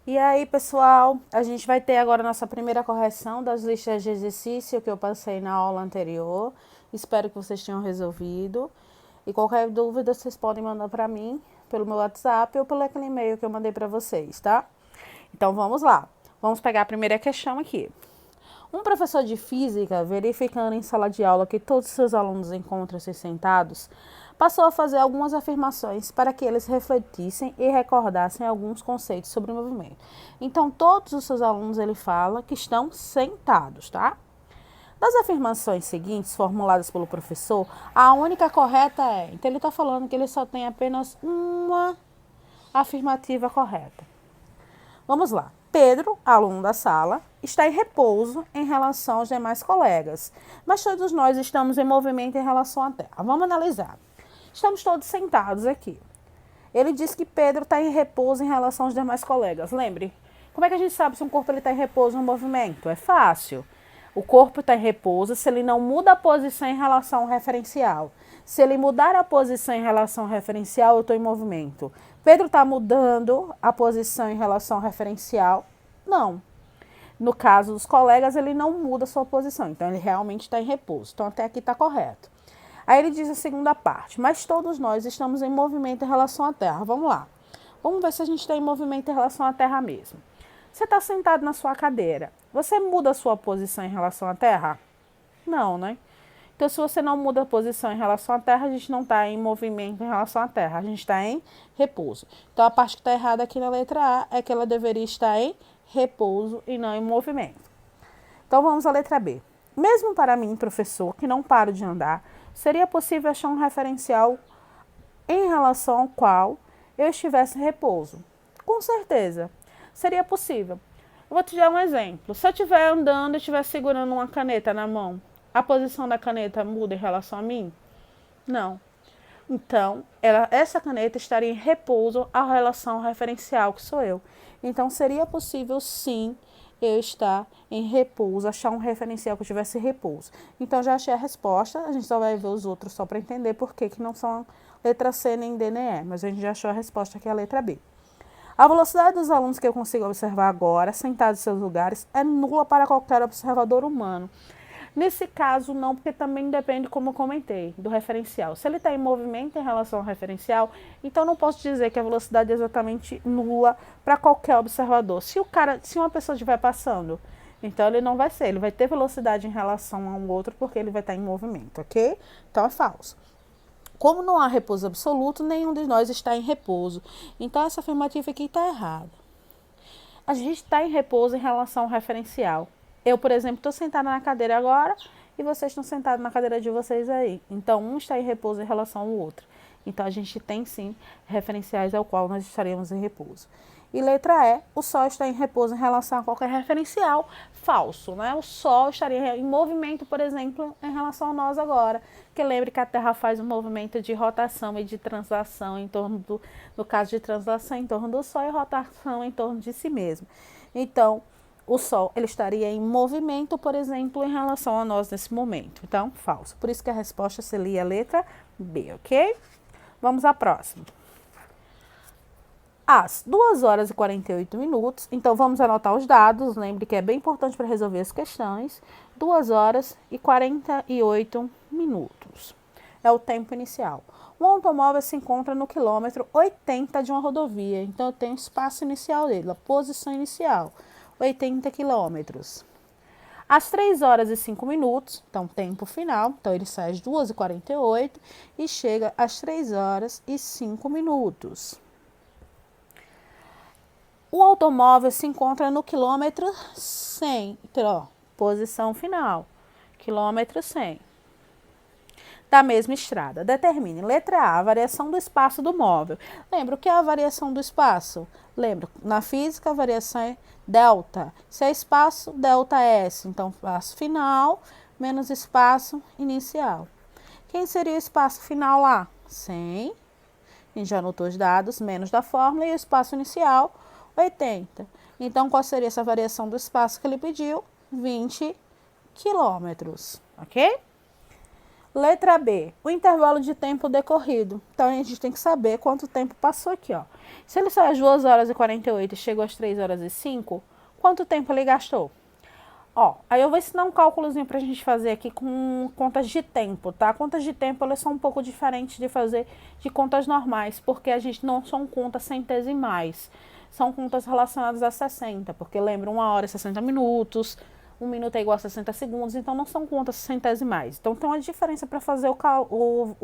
E aí, pessoal, a gente vai ter agora a nossa primeira correção das listas de exercício que eu passei na aula anterior. Espero que vocês tenham resolvido. E qualquer dúvida, vocês podem mandar para mim pelo meu WhatsApp ou pelo aquele e-mail que eu mandei para vocês, tá? Então, vamos lá. Vamos pegar a primeira questão aqui. Um professor de física, verificando em sala de aula que todos os seus alunos encontram-se sentados, passou a fazer algumas afirmações para que eles refletissem e recordassem alguns conceitos sobre o movimento. Então, todos os seus alunos, ele fala que estão sentados, tá? Das afirmações seguintes, formuladas pelo professor, a única correta é... Então, ele está falando que ele só tem apenas uma afirmativa correta. Vamos lá. Pedro, aluno da sala, está em repouso em relação aos demais colegas, mas todos nós estamos em movimento em relação à Terra. Vamos analisar. Estamos todos sentados aqui. Ele diz que Pedro está em repouso em relação aos demais colegas. Lembre, como é que a gente sabe se um corpo está em repouso ou em movimento? É fácil. O corpo está em repouso se ele não muda a posição em relação ao referencial. Se ele mudar a posição em relação ao referencial, eu estou em movimento. Pedro está mudando a posição em relação ao referencial? Não. No caso dos colegas, ele não muda a sua posição. Então, ele realmente está em repouso. Então, até aqui está correto. Aí ele diz a segunda parte. Mas todos nós estamos em movimento em relação à Terra. Vamos lá. Vamos ver se a gente está em movimento em relação à Terra mesmo. Você está sentado na sua cadeira. Você muda a sua posição em relação à Terra? Não, né? Então, se você não muda a posição em relação à Terra, a gente não está em movimento em relação à Terra. A gente está em repouso. Então, a parte que está errada aqui na letra A é que ela deveria estar em repouso e não em movimento. Então, vamos à letra B. Mesmo para mim, professor, que não paro de andar, seria possível achar um referencial em relação ao qual eu estivesse em repouso? Com certeza, seria possível. Eu vou te dar um exemplo. Se eu estiver andando e estiver segurando uma caneta na mão, a posição da caneta muda em relação a mim? Não. Então, essa caneta estaria em repouso à relação referencial, que sou eu. Então, seria possível, sim, eu estar em repouso, achar um referencial que eu tivesse repouso. Então, já achei a resposta, a gente só vai ver os outros só para entender por que não são letra C, nem D, nem E, mas a gente já achou a resposta que é a letra B. A velocidade dos alunos que eu consigo observar agora, sentados em seus lugares, é nula para qualquer observador humano. Nesse caso, não, porque também depende, como eu comentei, do referencial. Se ele está em movimento em relação ao referencial, então não posso dizer que a velocidade é exatamente nula para qualquer observador. Se uma pessoa estiver passando, então ele não vai ser, ele vai ter velocidade em relação a um outro, porque ele vai estar em movimento, ok? Então é falso. Como não há repouso absoluto, nenhum de nós está em repouso. Então essa afirmativa aqui está errada. A gente está em repouso em relação ao referencial. Eu, por exemplo, estou sentada na cadeira agora e vocês estão sentados na cadeira de vocês aí. Então, um está em repouso em relação ao outro. Então, a gente tem, sim, referenciais ao qual nós estaremos em repouso. E letra E, o Sol está em repouso em relação a qualquer referencial falso, né? O Sol estaria em movimento, por exemplo, em relação a nós agora. Porque lembre que a Terra faz um movimento de rotação e de translação em torno no caso de translação, em torno do Sol e rotação em torno de si mesmo. Então, o Sol ele estaria em movimento, por exemplo, em relação a nós nesse momento. Então, falso. Por isso que a resposta seria a letra B, ok? Vamos à próxima. Às 2 horas e 48 minutos, então vamos anotar os dados, lembre que é bem importante para resolver as questões. 2 horas e 48 minutos. É o tempo inicial. Um automóvel se encontra no quilômetro 80 de uma rodovia, então eu tenho o espaço inicial dele, a posição inicial. 80 quilômetros. Às 3 horas e 5 minutos, então tempo final, então ele sai às 2h48 e chega às 3 horas e 5 minutos. O automóvel se encontra no quilômetro 100, então, posição final, quilômetro 100. Da mesma estrada. Determine, letra A, a variação do espaço do móvel. Lembra o que é a variação do espaço? Lembra, na física a variação é delta. Se é espaço, delta S. Então, espaço final menos espaço inicial. Quem seria o espaço final lá? 100. A gente já anotou os dados, menos da fórmula, e o espaço inicial, 80. Então, qual seria essa variação do espaço que ele pediu? 20 quilômetros, ok? Letra B, o intervalo de tempo decorrido. Então, a gente tem que saber quanto tempo passou aqui, ó. Se ele saiu às 2h48 e chegou às 3h05, quanto tempo ele gastou? Ó, aí eu vou ensinar um cálculozinho pra gente fazer aqui com contas de tempo, tá? Contas de tempo, elas são um pouco diferentes de fazer de contas normais, porque a gente não são contas centesimais. São contas relacionadas a 60, porque lembra, 1 hora é 60 minutos, 1 minuto é igual a 60 segundos, então não são contas centesimais. Então tem uma diferença para fazer o cálculo.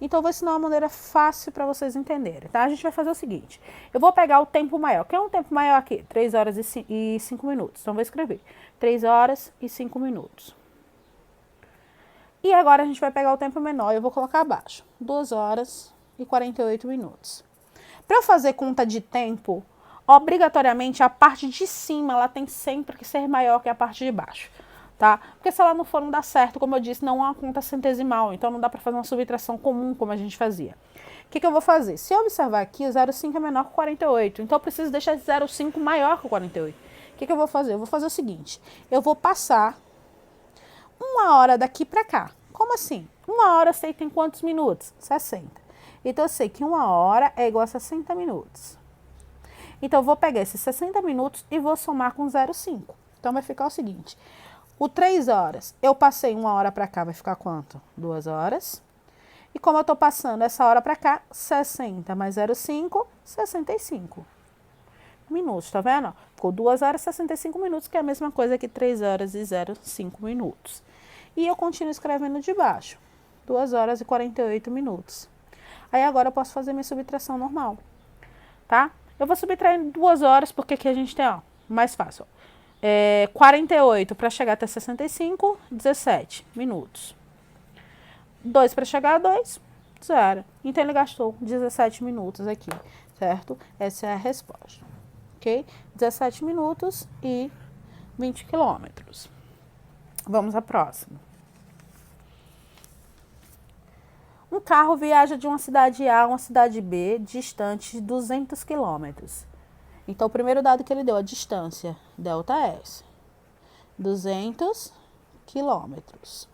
Então eu vou ensinar uma maneira fácil para vocês entenderem, tá? A gente vai fazer o seguinte, eu vou pegar o tempo maior. Quem é um tempo maior aqui? 3h05. Então eu vou escrever 3h05. E agora a gente vai pegar o tempo menor e eu vou colocar abaixo, 2h48. Para eu fazer conta de tempo, obrigatoriamente a parte de cima ela tem sempre que ser maior que a parte de baixo, tá? Porque se ela não for, não dá certo, como eu disse, não é uma conta centesimal, então não dá para fazer uma subtração comum como a gente fazia. O que eu vou fazer? Se eu observar aqui, o 0,5 é menor que o 48, então eu preciso deixar esse 0,5 maior que o 48. O que eu vou fazer? Eu vou fazer o seguinte, eu vou passar 1 hora daqui para cá. Como assim? 1 hora eu sei que tem quantos minutos? 60. Então eu sei que 1 hora é igual a 60 minutos. Então, eu vou pegar esses 60 minutos e vou somar com 0,5. Então, vai ficar o seguinte. O 3 horas, eu passei 1 hora para cá, vai ficar quanto? 2 horas. E como eu estou passando essa hora para cá, 60 mais 0,5, 65 minutos, tá vendo? Ficou 2 horas e 65 minutos, que é a mesma coisa que 3 horas e 0,5 minutos. E eu continuo escrevendo de baixo. 2 horas e 48 minutos. Aí, agora eu posso fazer minha subtração normal, tá? Eu vou subtrair 2 horas, porque aqui a gente tem, ó, mais fácil. 48 para chegar até 65, 17 minutos. 2 para chegar a 2, 0. Então, ele gastou 17 minutos aqui, certo? Essa é a resposta, ok? 17 minutos e 20 quilômetros. Vamos à próxima. Um carro viaja de uma cidade A a uma cidade B, distante de 200 quilômetros. Então, o primeiro dado que ele deu, a distância, ΔS, 200 quilômetros.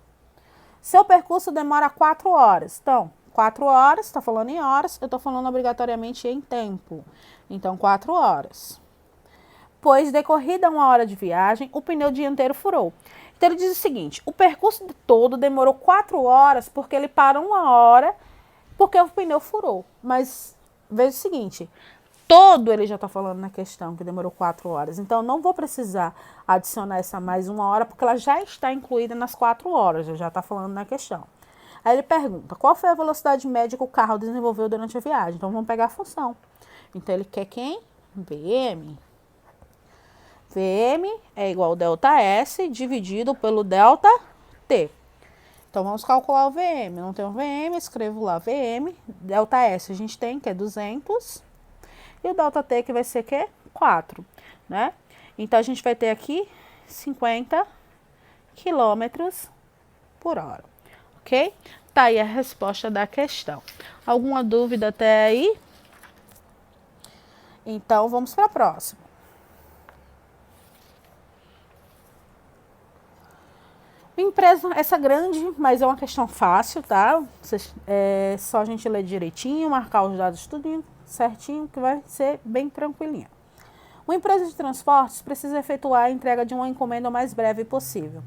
Seu percurso demora 4 horas. Então, 4 horas, está falando em horas, eu estou falando obrigatoriamente em tempo. Então, 4 horas. Pois, decorrida 1 hora de viagem, o pneu dianteiro furou. Então, ele diz o seguinte, o percurso todo demorou 4 horas porque ele parou 1 hora porque o pneu furou. Mas, veja o seguinte, todo ele já está falando na questão que demorou 4 horas. Então, não vou precisar adicionar essa mais 1 hora porque ela já está incluída nas 4 horas, já está falando na questão. Aí ele pergunta, qual foi a velocidade média que o carro desenvolveu durante a viagem? Então, vamos pegar a função. Então, ele quer quem? VM. VM é igual a ΔS dividido pelo ΔT. Então, vamos calcular o VM. Não tem o VM, escrevo lá VM. ΔS a gente tem, que é 200. E o ΔT que vai ser que? 4, né? Então, a gente vai ter aqui 50 quilômetros por hora, ok? Tá aí a resposta da questão. Alguma dúvida até aí? Então, vamos para a próxima. Empresa, essa grande, mas é uma questão fácil, tá? É só a gente ler direitinho, marcar os dados tudo certinho, que vai ser bem tranquilinho. Uma empresa de transportes precisa efetuar a entrega de uma encomenda o mais breve possível.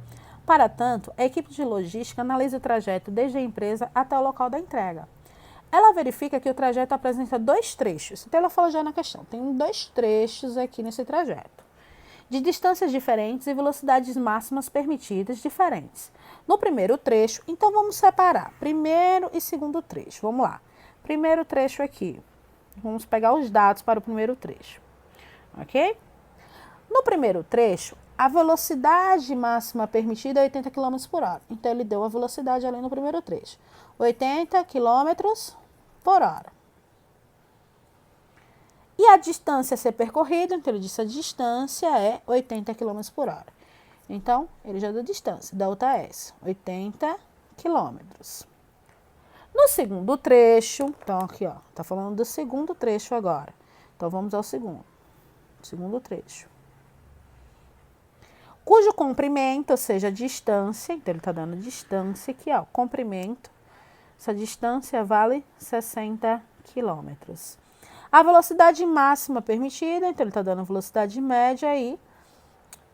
Para tanto, a equipe de logística analisa o trajeto desde a empresa até o local da entrega. Ela verifica que o trajeto apresenta 2 trechos. Então, ela fala já na questão, tem 2 trechos aqui nesse trajeto, de distâncias diferentes e velocidades máximas permitidas diferentes. No primeiro trecho, então vamos separar primeiro e segundo trecho. Vamos lá. Primeiro trecho aqui. Vamos pegar os dados para o primeiro trecho. Ok? No primeiro trecho, a velocidade máxima permitida é 80 km por hora. Então, ele deu a velocidade ali no primeiro trecho. 80 km por hora. E a distância a ser percorrida, então ele disse a distância é 80 km por hora. Então, ele já deu a distância, ΔS, 80 km. No segundo trecho, então aqui ó, tá falando do segundo trecho agora. Então, vamos ao segundo trecho. cujo comprimento, ou seja, a distância, então ele está dando distância aqui, ó, comprimento, essa distância vale 60 quilômetros. A velocidade máxima permitida, então ele está dando velocidade média aí,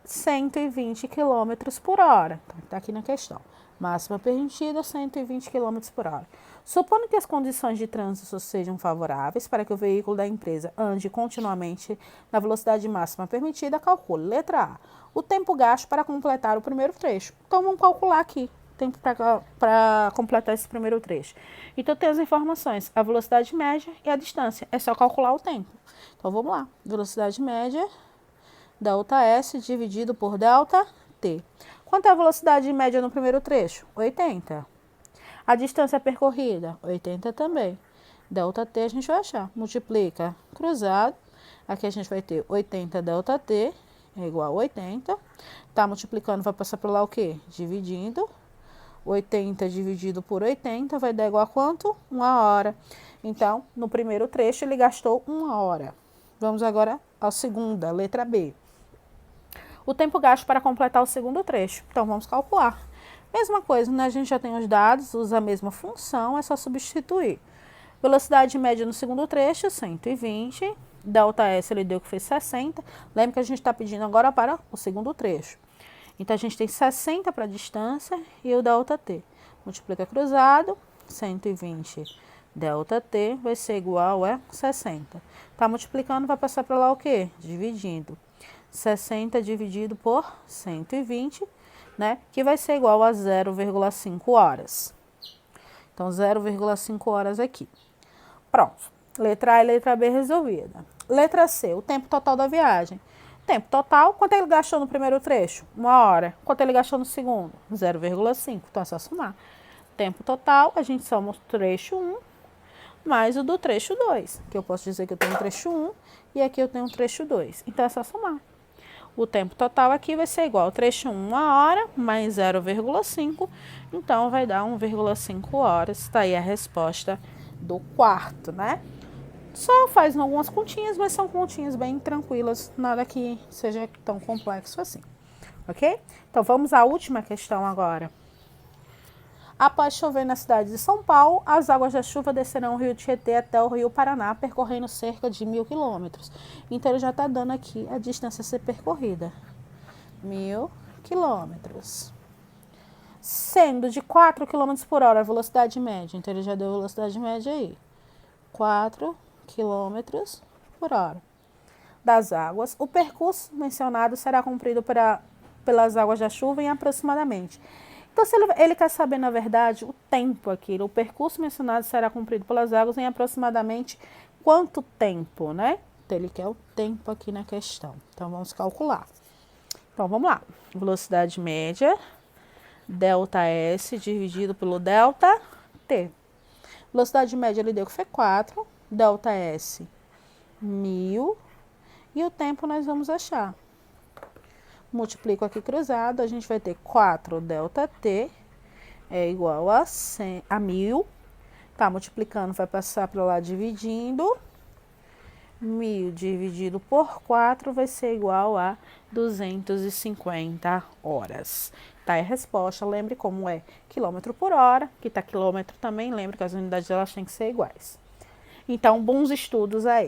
120 quilômetros por hora. Então, está aqui na questão. Máxima permitida, 120 quilômetros por hora. Supondo que as condições de trânsito sejam favoráveis para que o veículo da empresa ande continuamente na velocidade máxima permitida, calcule. Letra A. O tempo gasto para completar o primeiro trecho. Então, vamos calcular aqui o tempo para completar esse primeiro trecho. Então, tem as informações, a velocidade média e a distância. É só calcular o tempo. Então, vamos lá. Velocidade média, ΔS dividido por ΔT. Quanto é a velocidade média no primeiro trecho? 80. A distância percorrida? 80 também. ΔT a gente vai achar. Multiplica cruzado. Aqui a gente vai ter 80 ΔT é igual a 80. Tá multiplicando, vai passar por lá o quê? Dividindo. 80 dividido por 80 vai dar igual a quanto? 1 hora. Então, no primeiro trecho ele gastou 1 hora. Vamos agora à segunda, letra B. O tempo gasto para completar o segundo trecho. Então, vamos calcular. Mesma coisa, né? A gente já tem os dados, usa a mesma função, é só substituir. Velocidade média no segundo trecho, 120. ΔS ele deu que foi 60. Lembra que a gente está pedindo agora para o segundo trecho. Então, a gente tem 60 para a distância e o ΔT. Multiplica cruzado, 120 ΔT vai ser igual a 60. Tá multiplicando, vai passar para lá o quê? Dividindo. 60 dividido por 120, né? Que vai ser igual a 0,5 horas. Então, 0,5 horas aqui. Pronto. Letra A e letra B resolvida. Letra C, o tempo total da viagem. Tempo total, quanto ele gastou no primeiro trecho? 1 hora. Quanto ele gastou no segundo? 0,5. Então, é só somar. Tempo total, a gente soma o trecho 1 mais o do trecho 2. Que eu posso dizer que eu tenho um trecho 1 e aqui eu tenho um trecho 2. Então, é só somar. O tempo total aqui vai ser igual ao trecho 1 hora mais 0,5. Então, vai dar 1,5 horas. Está aí a resposta do quarto, né? Só faz algumas continhas, mas são continhas bem tranquilas, nada que seja tão complexo assim, ok? Então, vamos à última questão agora. Após chover na cidade de São Paulo, as águas da chuva descerão o rio Tietê até o rio Paraná, percorrendo cerca de 1.000 quilômetros. Então, ele já está dando aqui a distância a ser percorrida. 1.000 quilômetros. Sendo de 4 km por hora a velocidade média. Então, ele já deu a velocidade média aí. 4 quilômetros por hora. Das águas, o percurso mencionado será cumprido pelas águas da chuva em aproximadamente. Então, se ele quer saber, na verdade, o tempo aqui, o percurso mencionado será cumprido pelas águas em aproximadamente quanto tempo, né? Então, ele quer o tempo aqui na questão. Então, vamos calcular. Então, vamos lá. Velocidade média, ΔS dividido pelo ΔT. Velocidade média ele deu que foi 4, ΔS 1.000 e o tempo nós vamos achar. Multiplico aqui cruzado, a gente vai ter 4 ΔT é igual a 1.000. Tá multiplicando, vai passar para lá dividindo. 1.000 dividido por 4 vai ser igual a 250 horas. Tá, é a resposta. Lembre como é quilômetro por hora, que tá quilômetro também. Lembre que as unidades elas têm que ser iguais. Então, bons estudos aí.